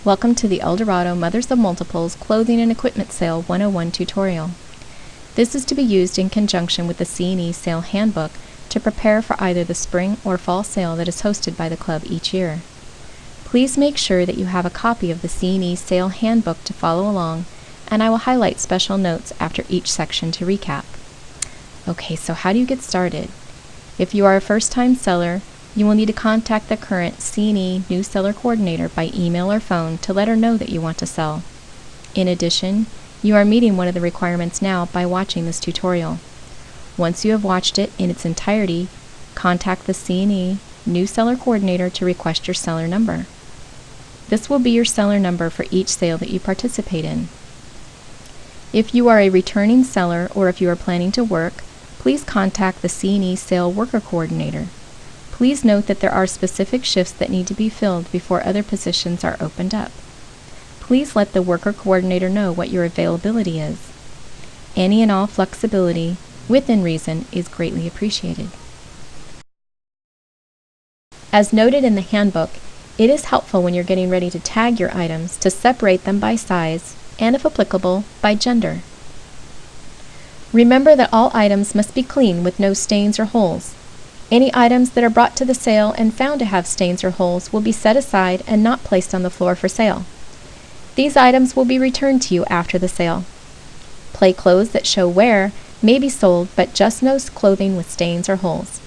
Welcome to the Eldorado Mothers of Multiples Clothing and Equipment Sale 101 tutorial. This is to be used in conjunction with the C&E Sale Handbook to prepare for either the spring or fall sale that is hosted by the club each year. Please make sure that you have a copy of the C&E Sale Handbook to follow along, and I will highlight special notes after each section to recap. Okay, so how do you get started? If you are a first-time seller, you will need to contact the current C&E New Seller Coordinator by email or phone to let her know that you want to sell. In addition, you are meeting one of the requirements now by watching this tutorial. Once you have watched it in its entirety, contact the C&E New Seller Coordinator to request your seller number. This will be your seller number for each sale that you participate in. If you are a returning seller or if you are planning to work, please contact the C&E Sale Worker Coordinator. Please note that there are specific shifts that need to be filled before other positions are opened up. Please let the Worker Coordinator know what your availability is. Any and all flexibility, within reason, is greatly appreciated. As noted in the handbook, it is helpful when you're getting ready to tag your items to separate them by size and, if applicable, by gender. Remember that all items must be clean with no stains or holes. Any items that are brought to the sale and found to have stains or holes will be set aside and not placed on the floor for sale. These items will be returned to you after the sale. Play clothes that show wear may be sold, but just no clothing with stains or holes.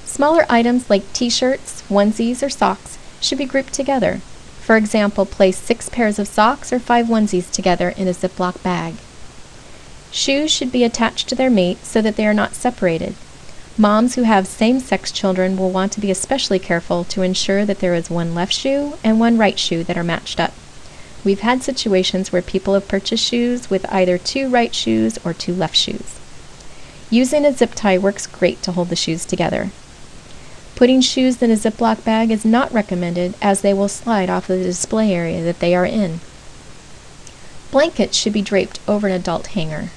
Smaller items like t-shirts, onesies, or socks should be grouped together. For example, place 6 pairs of socks or 5 onesies together in a Ziploc bag. Shoes should be attached to their mate so that they are not separated. Moms who have same-sex children will want to be especially careful to ensure that there is one left shoe and one right shoe that are matched up. We've had situations where people have purchased shoes with either 2 right shoes or 2 left shoes. Using a zip tie works great to hold the shoes together. Putting shoes in a Ziploc bag is not recommended as they will slide off of the display area that they are in. Blankets should be draped over an adult hanger.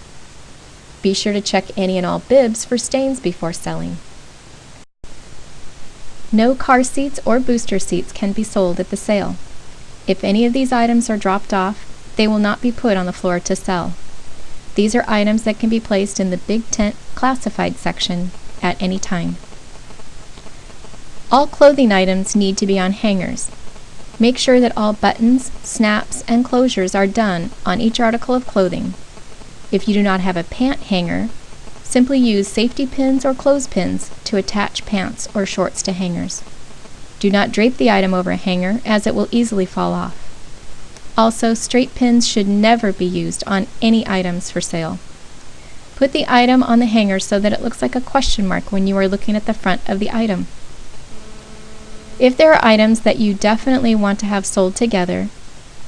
Be sure to check any and all bibs for stains before selling. No car seats or booster seats can be sold at the sale. If any of these items are dropped off, they will not be put on the floor to sell. These are items that can be placed in the Big Tent Classified section at any time. All clothing items need to be on hangers. Make sure that all buttons, snaps, and closures are done on each article of clothing. If you do not have a pant hanger, simply use safety pins or clothespins to attach pants or shorts to hangers. Do not drape the item over a hanger as it will easily fall off. Also, straight pins should never be used on any items for sale. Put the item on the hanger so that it looks like a question mark when you are looking at the front of the item. If there are items that you definitely want to have sold together,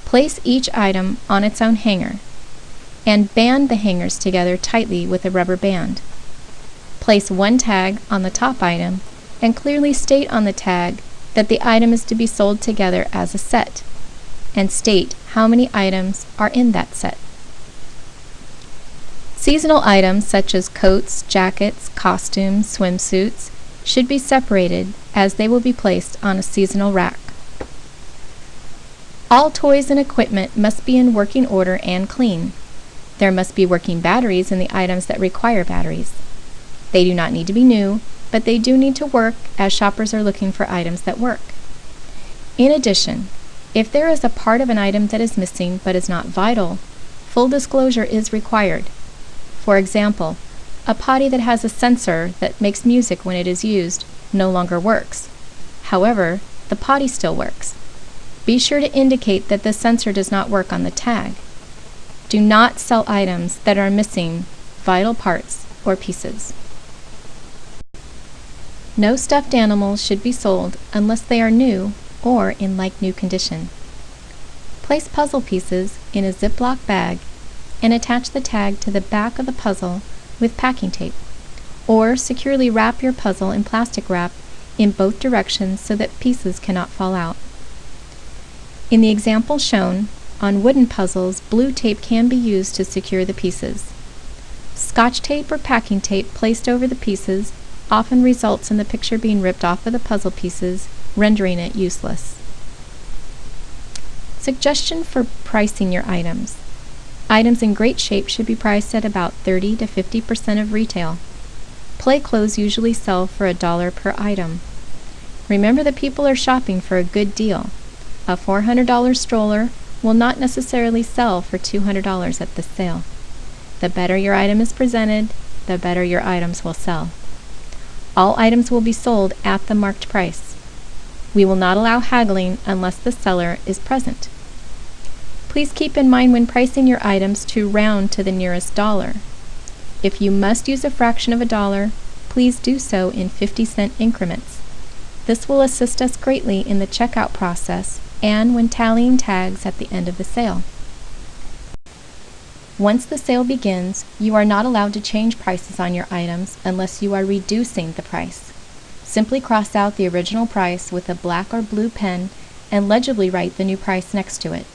place each item on its own hanger and band the hangers together tightly with a rubber band. Place one tag on the top item and clearly state on the tag that the item is to be sold together as a set, and state how many items are in that set. Seasonal items such as coats, jackets, costumes, swimsuits should be separated as they will be placed on a seasonal rack. All toys and equipment must be in working order and clean. There must be working batteries in the items that require batteries. They do not need to be new, but they do need to work as shoppers are looking for items that work. In addition, if there is a part of an item that is missing but is not vital, full disclosure is required. For example, a potty that has a sensor that makes music when it is used no longer works. However, the potty still works. Be sure to indicate that the sensor does not work on the tag. Do not sell items that are missing vital parts or pieces. No stuffed animals should be sold unless they are new or in like-new condition. Place puzzle pieces in a Ziploc bag and attach the tag to the back of the puzzle with packing tape, or securely wrap your puzzle in plastic wrap in both directions so that pieces cannot fall out. In the example shown, on wooden puzzles, blue tape can be used to secure the pieces. Scotch tape or packing tape placed over the pieces often results in the picture being ripped off of the puzzle pieces, rendering it useless. Suggestion for pricing your items. Items in great shape should be priced at about 30 to 50% of retail. Play clothes usually sell for $1 per item. Remember that people are shopping for a good deal. A $400 stroller will not necessarily sell for $200 at this sale. The better your item is presented, the better your items will sell. All items will be sold at the marked price. We will not allow haggling unless the seller is present. Please keep in mind when pricing your items to round to the nearest dollar. If you must use a fraction of a dollar, please do so in 50-cent increments. This will assist us greatly in the checkout process and when tallying tags at the end of the sale. Once the sale begins, you are not allowed to change prices on your items unless you are reducing the price. Simply cross out the original price with a black or blue pen and legibly write the new price next to it.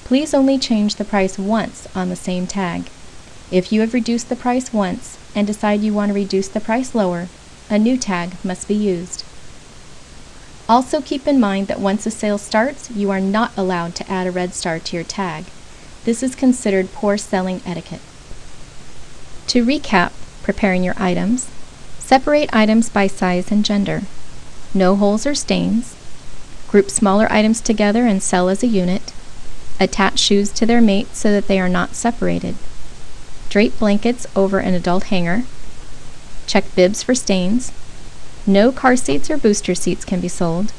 Please only change the price once on the same tag. If you have reduced the price once and decide you want to reduce the price lower, a new tag must be used. Also keep in mind that once a sale starts, you are not allowed to add a red star to your tag. This is considered poor selling etiquette. To recap, preparing your items: separate items by size and gender. No holes or stains. Group smaller items together and sell as a unit. Attach shoes to their mate so that they are not separated. Drape blankets over an adult hanger. Check bibs for stains. No car seats or booster seats can be sold.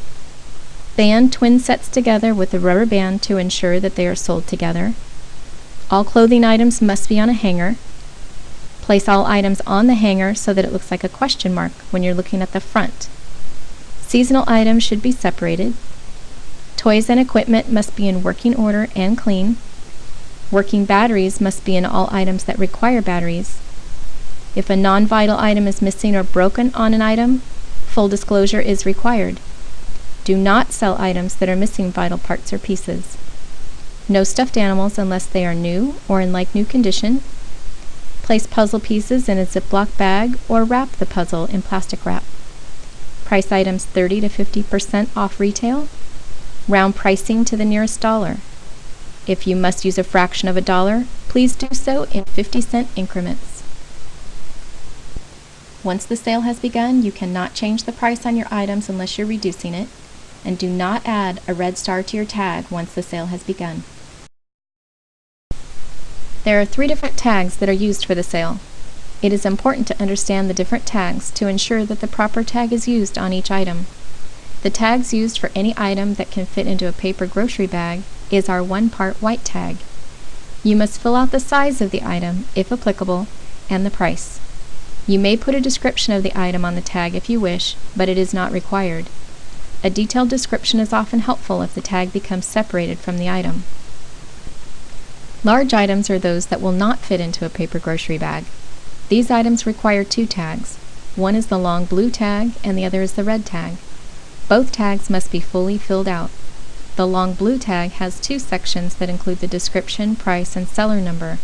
Band twin sets together with a rubber band to ensure that they are sold together. All clothing items must be on a hanger. Place all items on the hanger so that it looks like a question mark when you're looking at the front. Seasonal items should be separated. Toys and equipment must be in working order and clean. Working batteries must be in all items that require batteries. If a non-vital item is missing or broken on an item, full disclosure is required. Do not sell items that are missing vital parts or pieces. No stuffed animals unless they are new or in like-new condition. Place puzzle pieces in a Ziploc bag or wrap the puzzle in plastic wrap. Price items 30 to 50% off retail. Round pricing to the nearest dollar. If you must use a fraction of a dollar, please do so in 50-cent increments. Once the sale has begun, you cannot change the price on your items unless you're reducing it, and do not add a red star to your tag once the sale has begun. There are 3 different tags that are used for the sale. It is important to understand the different tags to ensure that the proper tag is used on each item. The tags used for any item that can fit into a paper grocery bag is our 1-part white tag. You must fill out the size of the item, if applicable, and the price. You may put a description of the item on the tag if you wish, but it is not required. A detailed description is often helpful if the tag becomes separated from the item. Large items are those that will not fit into a paper grocery bag. These items require 2 tags. One is the long blue tag and the other is the red tag. Both tags must be fully filled out. The long blue tag has 2 sections that include the description, price, and seller number.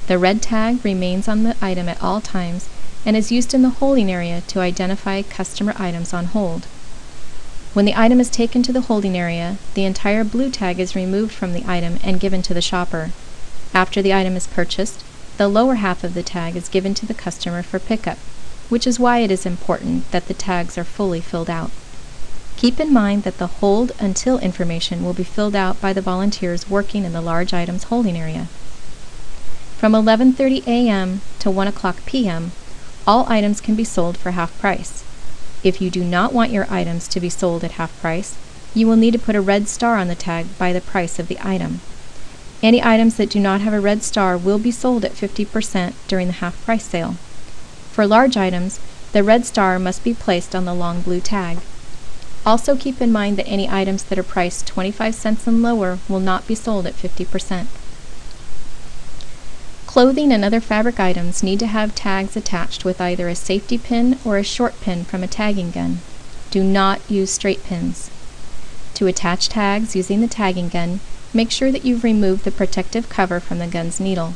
The red tag remains on the item at all times and is used in the holding area to identify customer items on hold. When the item is taken to the holding area, the entire blue tag is removed from the item and given to the shopper. After the item is purchased, the lower half of the tag is given to the customer for pickup, which is why it is important that the tags are fully filled out. Keep in mind that the hold until information will be filled out by the volunteers working in the large items holding area. From 11:30 a.m. to 1 o'clock p.m., all items can be sold for half price. If you do not want your items to be sold at half price, you will need to put a red star on the tag by the price of the item. Any items that do not have a red star will be sold at 50% during the half price sale. For large items, the red star must be placed on the long blue tag. Also keep in mind that any items that are priced 25 cents and lower will not be sold at 50%. Clothing and other fabric items need to have tags attached with either a safety pin or a short pin from a tagging gun. Do not use straight pins. To attach tags using the tagging gun, make sure that you've removed the protective cover from the gun's needle.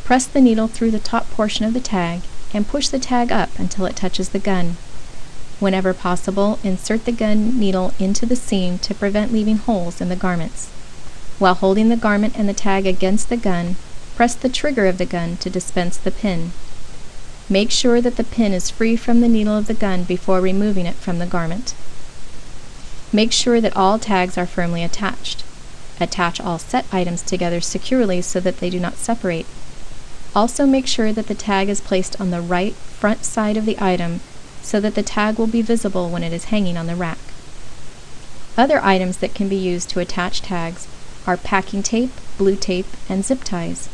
Press the needle through the top portion of the tag and push the tag up until it touches the gun. Whenever possible, insert the gun needle into the seam to prevent leaving holes in the garments. While holding the garment and the tag against the gun, press the trigger of the gun to dispense the pin. Make sure that the pin is free from the needle of the gun before removing it from the garment. Make sure that all tags are firmly attached. Attach all set items together securely so that they do not separate. Also make sure that the tag is placed on the right front side of the item so that the tag will be visible when it is hanging on the rack. Other items that can be used to attach tags are packing tape, blue tape, and zip ties.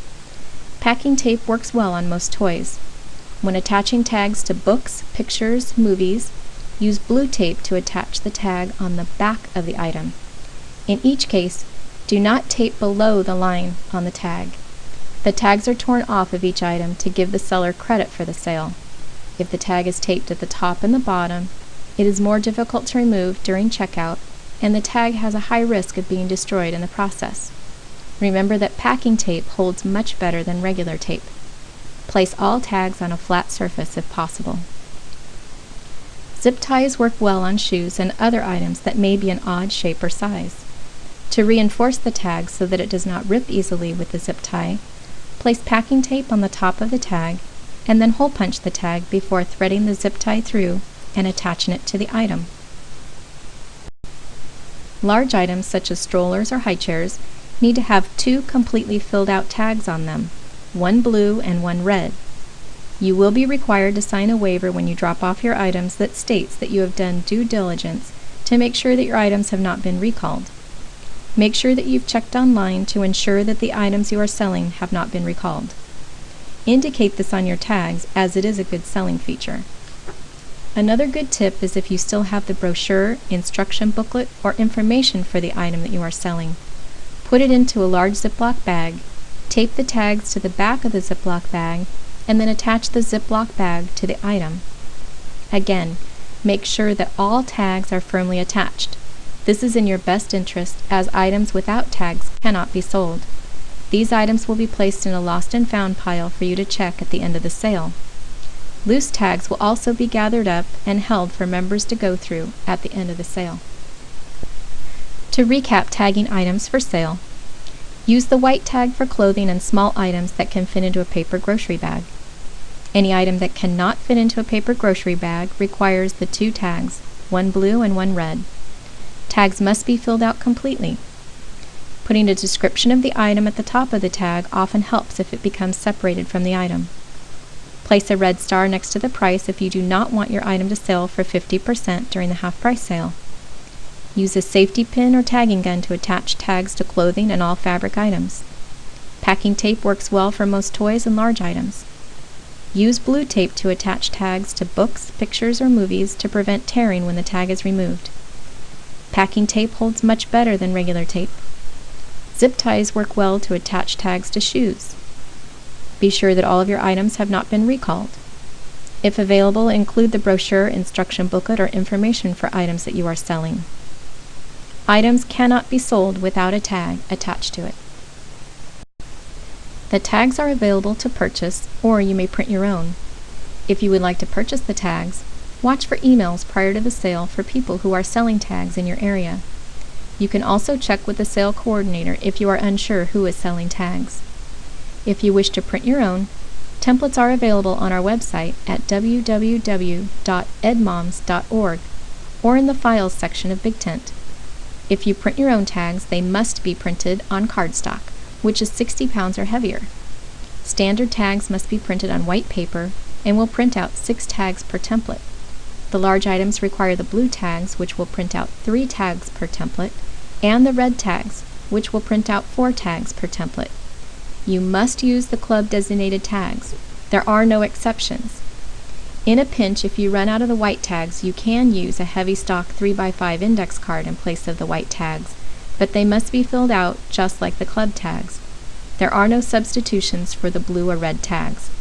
Packing tape works well on most toys. When attaching tags to books, pictures, movies, use blue tape to attach the tag on the back of the item. In each case, do not tape below the line on the tag. The tags are torn off of each item to give the seller credit for the sale. If the tag is taped at the top and the bottom, it is more difficult to remove during checkout, and the tag has a high risk of being destroyed in the process. Remember that packing tape holds much better than regular tape. Place all tags on a flat surface if possible. Zip ties work well on shoes and other items that may be an odd shape or size. To reinforce the tag so that it does not rip easily with the zip tie, place packing tape on the top of the tag and then hole punch the tag before threading the zip tie through and attaching it to the item. Large items such as strollers or high chairs need to have 2 completely filled out tags on them, one blue and one red. You will be required to sign a waiver when you drop off your items that states that you have done due diligence to make sure that your items have not been recalled. Make sure that you've checked online to ensure that the items you are selling have not been recalled. Indicate this on your tags, as it is a good selling feature. Another good tip is if you still have the brochure, instruction booklet, or information for the item that you are selling. Put it into a large Ziploc bag, tape the tags to the back of the Ziploc bag, and then attach the Ziploc bag to the item. Again, make sure that all tags are firmly attached. This is in your best interest, as items without tags cannot be sold. These items will be placed in a lost and found pile for you to check at the end of the sale. Loose tags will also be gathered up and held for members to go through at the end of the sale. To recap tagging items for sale, use the white tag for clothing and small items that can fit into a paper grocery bag. Any item that cannot fit into a paper grocery bag requires the 2 tags, one blue and one red. Tags must be filled out completely. Putting a description of the item at the top of the tag often helps if it becomes separated from the item. Place a red star next to the price if you do not want your item to sell for 50% during the half-price sale. Use a safety pin or tagging gun to attach tags to clothing and all fabric items. Packing tape works well for most toys and large items. Use blue tape to attach tags to books, pictures, or movies to prevent tearing when the tag is removed. Packing tape holds much better than regular tape. Zip ties work well to attach tags to shoes. Be sure that all of your items have not been recalled. If available, include the brochure, instruction booklet, or information for items that you are selling. Items cannot be sold without a tag attached to it. The tags are available to purchase, or you may print your own. If you would like to purchase the tags, watch for emails prior to the sale for people who are selling tags in your area. You can also check with the sale coordinator if you are unsure who is selling tags. If you wish to print your own, templates are available on our website at www.edmoms.org or in the Files section of Big Tent. If you print your own tags, they must be printed on cardstock, which is 60 pounds or heavier. Standard tags must be printed on white paper and will print out 6 tags per template. The large items require the blue tags, which will print out 3 tags per template, and the red tags, which will print out 4 tags per template. You must use the club-designated tags. There are no exceptions. In a pinch, if you run out of the white tags, you can use a heavy stock 3x5 index card in place of the white tags, but they must be filled out just like the club tags. There are no substitutions for the blue or red tags.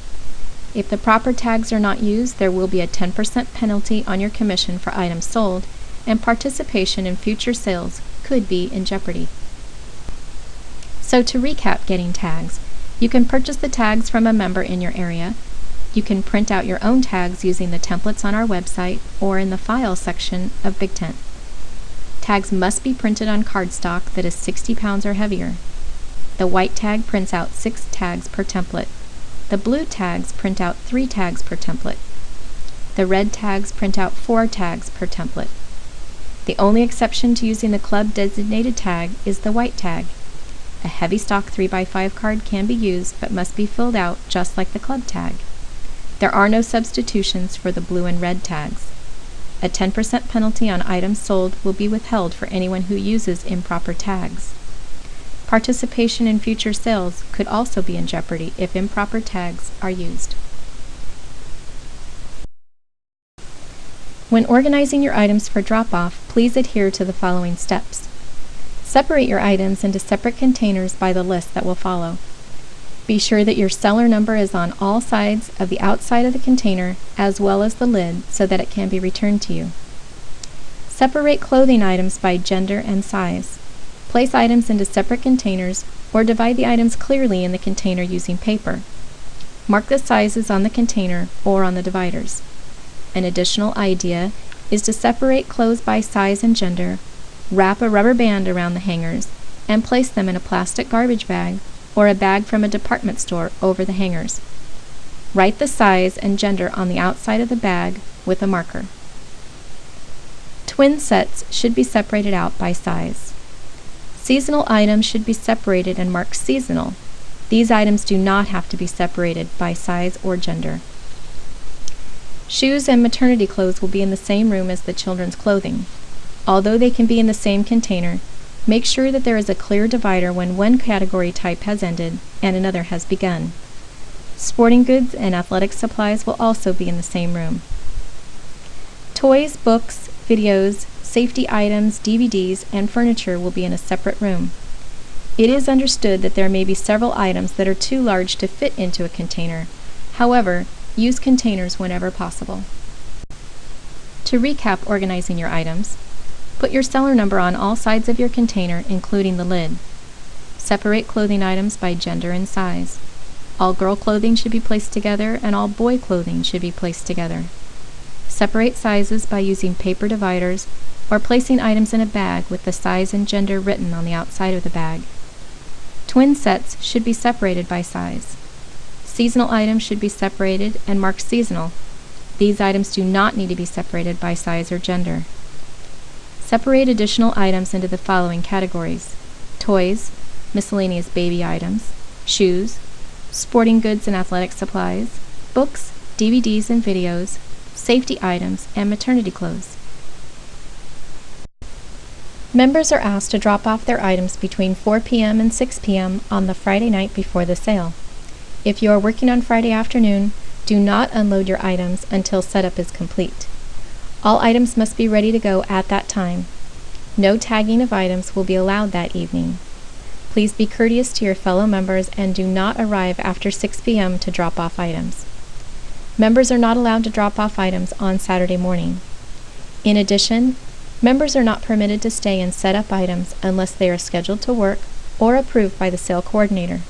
If the proper tags are not used, there will be a 10% penalty on your commission for items sold, and participation in future sales could be in jeopardy. So to recap getting tags, you can purchase the tags from a member in your area. You can print out your own tags using the templates on our website or in the Files section of Big Tent. Tags must be printed on cardstock that is 60 pounds or heavier. The white tag prints out 6 tags per template. The blue tags print out 3 tags per template. The red tags print out 4 tags per template. The only exception to using the club-designated tag is the white tag. A heavy stock 3x5 card can be used but must be filled out just like the club tag. There are no substitutions for the blue and red tags. A 10% penalty on items sold will be withheld for anyone who uses improper tags. Participation in future sales could also be in jeopardy if improper tags are used. When organizing your items for drop-off, please adhere to the following steps. Separate your items into separate containers by the list that will follow. Be sure that your seller number is on all sides of the outside of the container as well as the lid so that it can be returned to you. Separate clothing items by gender and size. Place items into separate containers or divide the items clearly in the container using paper. Mark the sizes on the container or on the dividers. An additional idea is to separate clothes by size and gender, wrap a rubber band around the hangers, and place them in a plastic garbage bag or a bag from a department store over the hangers. Write the size and gender on the outside of the bag with a marker. Twin sets should be separated out by size. Seasonal items should be separated and marked seasonal. These items do not have to be separated by size or gender. Shoes and maternity clothes will be in the same room as the children's clothing. Although they can be in the same container, make sure that there is a clear divider when one category type has ended and another has begun. Sporting goods and athletic supplies will also be in the same room. Toys, books, videos, safety items, DVDs, and furniture will be in a separate room. It is understood that there may be several items that are too large to fit into a container. However, use containers whenever possible. To recap organizing your items, put your seller number on all sides of your container, including the lid. Separate clothing items by gender and size. All girl clothing should be placed together and all boy clothing should be placed together. Separate sizes by using paper dividers or placing items in a bag with the size and gender written on the outside of the bag. Twin sets should be separated by size. Seasonal items should be separated and marked seasonal. These items do not need to be separated by size or gender. Separate additional items into the following categories: toys, miscellaneous baby items, shoes, sporting goods and athletic supplies, books, DVDs and videos, safety items, and maternity clothes. Members are asked to drop off their items between 4 p.m. and 6 p.m. on the Friday night before the sale. If you are working on Friday afternoon, do not unload your items until setup is complete. All items must be ready to go at that time. No tagging of items will be allowed that evening. Please be courteous to your fellow members and do not arrive after 6 p.m. to drop off items. Members are not allowed to drop off items on Saturday morning. In addition, members are not permitted to stay and set up items unless they are scheduled to work or approved by the sale coordinator.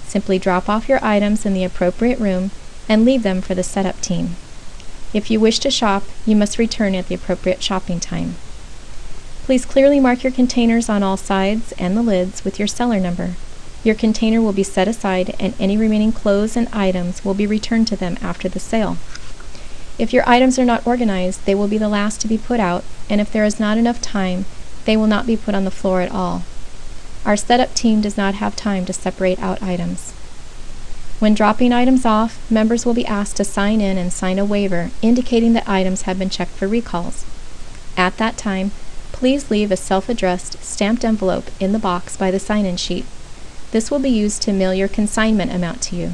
Simply drop off your items in the appropriate room and leave them for the setup team. If you wish to shop, you must return at the appropriate shopping time. Please clearly mark your containers on all sides and the lids with your seller number. Your container will be set aside and any remaining clothes and items will be returned to them after the sale. If your items are not organized, they will be the last to be put out, and if there is not enough time, they will not be put on the floor at all. Our setup team does not have time to separate out items. When dropping items off, members will be asked to sign in and sign a waiver indicating that items have been checked for recalls. At that time, please leave a self-addressed stamped envelope in the box by the sign-in sheet. This will be used to mail your consignment amount to you.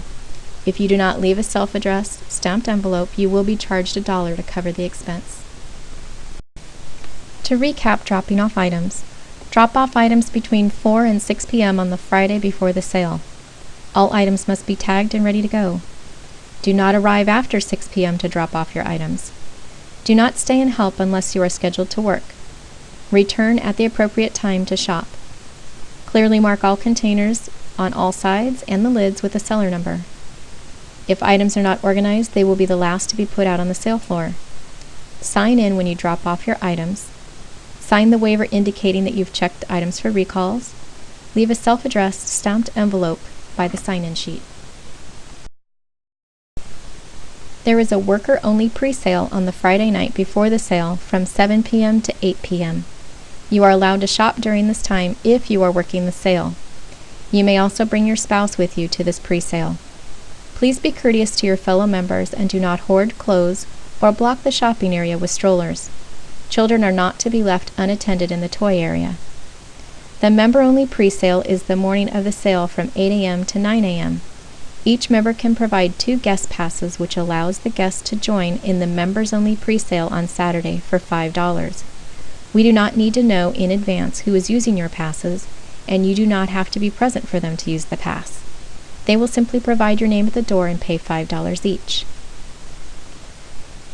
If you do not leave a self-addressed stamped envelope, you will be charged $1 to cover the expense. To recap dropping off items, drop off items between 4 and 6 p.m. on the Friday before the sale. All items must be tagged and ready to go. Do not arrive after 6 p.m. to drop off your items. Do not stay and help unless you are scheduled to work. Return at the appropriate time to shop. Clearly mark all containers on all sides and the lids with a seller number. If items are not organized, they will be the last to be put out on the sale floor. Sign in when you drop off your items. Sign the waiver indicating that you've checked items for recalls. Leave a self-addressed stamped envelope by the sign-in sheet. There is a worker-only pre-sale on the Friday night before the sale from 7 p.m. to 8 p.m. You are allowed to shop during this time if you are working the sale. You may also bring your spouse with you to this pre-sale. Please be courteous to your fellow members and do not hoard clothes or block the shopping area with strollers. Children are not to be left unattended in the toy area. The member-only pre-sale is the morning of the sale from 8 a.m. to 9 a.m. Each member can provide 2 guest passes, which allows the guest to join in the members-only pre-sale on Saturday for $5. We do not need to know in advance who is using your passes, and you do not have to be present for them to use the pass. They will simply provide your name at the door and pay $5 each.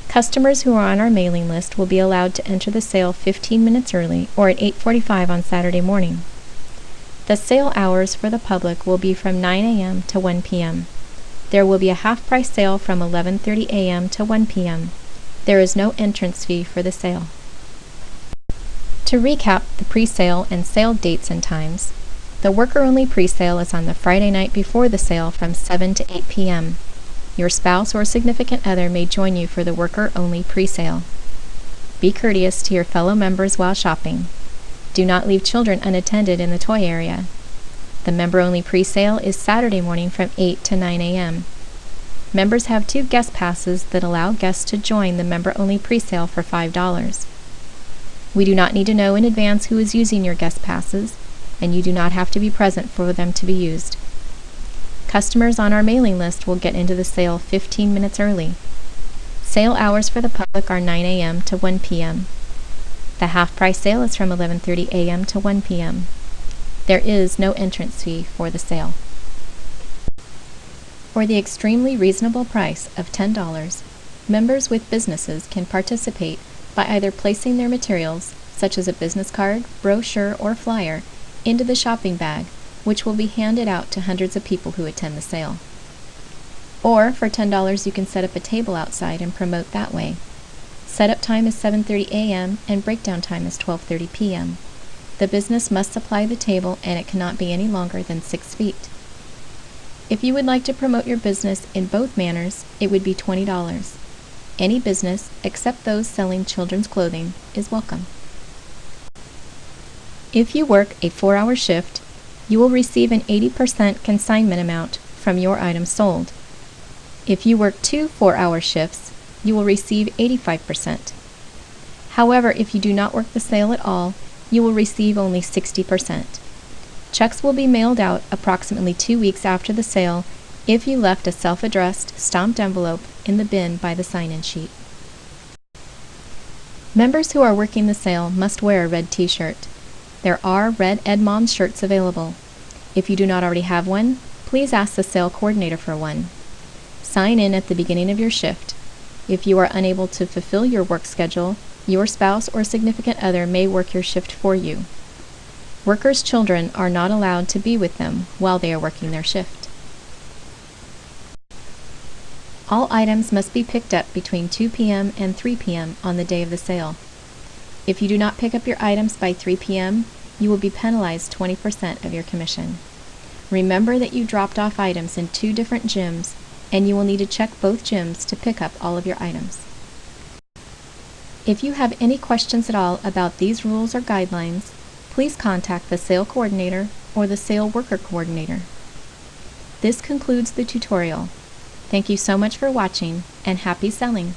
Customers who are on our mailing list will be allowed to enter the sale 15 minutes early or at 8:45 on Saturday morning. The sale hours for the public will be from 9 a.m. to 1 p.m. There will be a half-price sale from 11:30 a.m. to 1 p.m. There is no entrance fee for the sale. To recap the pre-sale and sale dates and times, the worker-only pre-sale is on the Friday night before the sale from 7 to 8 p.m. Your spouse or significant other may join you for the worker-only pre-sale. Be courteous to your fellow members while shopping. Do not leave children unattended in the toy area. The member-only pre-sale is Saturday morning from 8 to 9 a.m. Members have 2 guest passes that allow guests to join the member-only pre-sale for $5. We do not need to know in advance who is using your guest passes, and you do not have to be present for them to be used. Customers on our mailing list will get into the sale 15 minutes early. Sale hours for the public are 9 a.m. to 1 p.m. The half-price sale is from 11:30 a.m. to 1 p.m. There is no entrance fee for the sale. For the extremely reasonable price of $10, members with businesses can participate by either placing their materials, such as a business card, brochure, or flyer, into the shopping bag, which will be handed out to hundreds of people who attend the sale. Or, for $10, you can set up a table outside and promote that way. Setup time is 7:30 a.m. and breakdown time is 12:30 p.m. The business must supply the table and it cannot be any longer than 6 feet. If you would like to promote your business in both manners, it would be $20. Any business, except those selling children's clothing, is welcome. If you work a 4-hour shift, you will receive an 80% consignment amount from your items sold. If you work 2 4-hour shifts, you will receive 85%. However, if you do not work the sale at all, you will receive only 60%. Checks will be mailed out approximately 2 weeks after the sale if you left a self-addressed, stamped envelope in the bin by the sign-in sheet. Members who are working the sale must wear a red t-shirt. There are red EdMoMs shirts available. If you do not already have one, please ask the sale coordinator for one. Sign in at the beginning of your shift. If you are unable to fulfill your work schedule, your spouse or significant other may work your shift for you. Workers' children are not allowed to be with them while they are working their shift. All items must be picked up between 2 p.m. and 3 p.m. on the day of the sale. If you do not pick up your items by 3 p.m., you will be penalized 20% of your commission. Remember that you dropped off items in 2 different gyms, and you will need to check both gyms to pick up all of your items. If you have any questions at all about these rules or guidelines, please contact the sale coordinator or the sale worker coordinator. This concludes the tutorial. Thank you so much for watching, and happy selling!